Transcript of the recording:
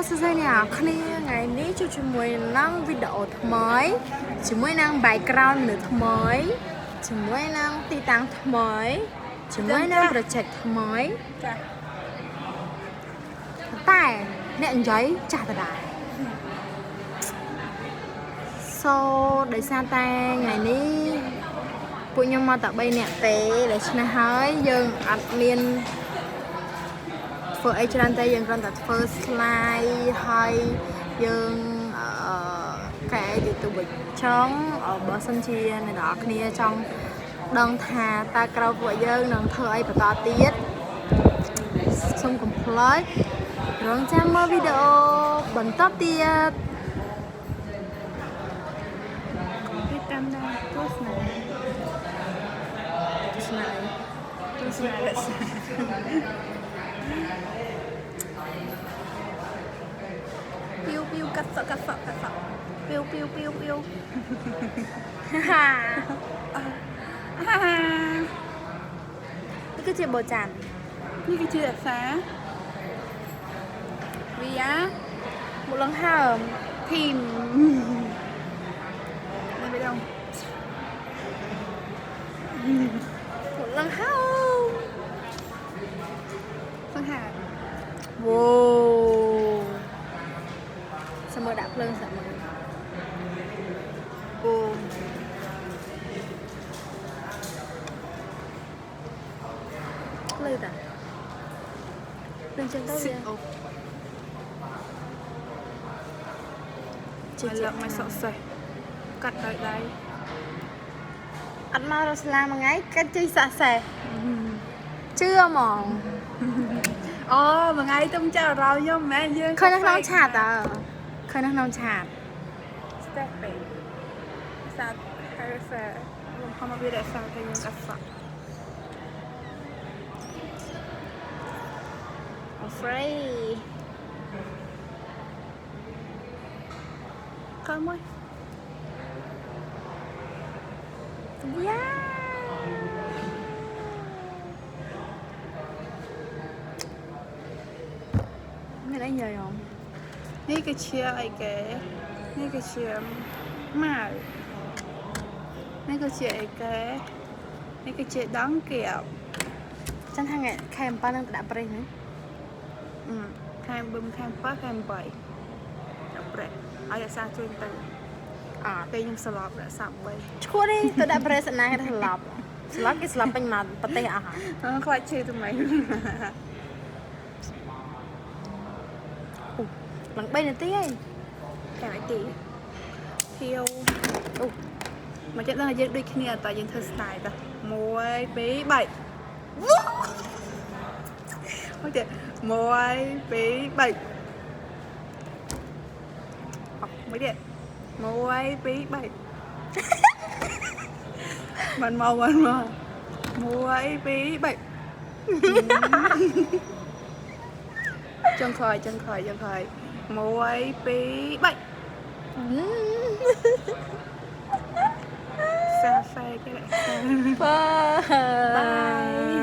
សួស្តីអ្នកគ្នាថ្ងៃនេះជួបជាមួយនឹងវីដេអូថ្មីជាមួយនឹង background នៅថ្មីជាមួយនឹងទីតាំងថ្មីជាមួយនឹង project ថ្មីចាតែអ្នកនិយាយចាស់ដដែលដោយសារតែថ្ងៃនេះពួកខ្ញុំមកតែ3នាក់ទេដូច្នេះហើយយើងអត់មានធ្វើអីច្រើនទេយើងគ្រាន់តែធ្វើ slide ហើយយើងកែ YouTube ចង់បើសិនជាអ្នកនរគ្នាចង់ដឹងថាតើក្រោយពួកយើងនឹងធ្វើអីបន្តទៀតសូមកុំភ្លេចរងចាំមើលវីដេអូបន្តទៀតតាមដានទស្សនាពីវកាត់សក់ពីវហានេះគឺជាបូចាន់នេះគឺជាអាសាវាមកលងហើមធីមនេះไปดองមកលងហើមសង្ហាវ៉ូសមើដាក់ភ្លើងសមើអូភ្លើងតាភ្លើងចឹងទៅវាជាលើកមកសក់សេះកាត់ដោយដៃអត់មករស្លាមួយថ្ងៃកាត់ជ័យសាក់សេះជឿហ្មងអូមួយថ្ងៃទុំចៅរោខ្ញុំមិនមែនយើងឃើញនៅក្នុងឆាតតើឃើញនៅក្នុងឆាត step ពេកសាត់ហើយសាខ្ញុំខំមកវារក្សាតែយើងកាត់សក់ afraid កុំមកយ៉ាមានអីញ៉ៃហ៎នេះគឺជាអីគេនេះគឺជាម៉ៅនេះគឺជាអីគេនេះគឺជាដងកៀបចឹងថាថ្ងៃខែ7នឹងដាក់ប្រេះហ្នឹងខែ7ខែ8ដាក់ប្រេះឲ្យអាសាជួយទៅពេលខ្ញុំស្លាប់ដាក់សាប់3ឈួតទេទៅដាក់ប្រេះស្នាគេស្លាប់គេស្លាប់ពេញមកប្រទេសអស់ហើយខ្លាចឈឺទៅមិនឡើង3នាទីហើយកែនាទីធៀវអូមកចិត្តដល់យើងដូចគ្នាតើយើងធ្វើ style តើ1 2 3អូទេ1 2 3មួយទៀត1 2 3មិនមក1 2 3ចង្ខយ1 2 3សាហ្វេគេបាយ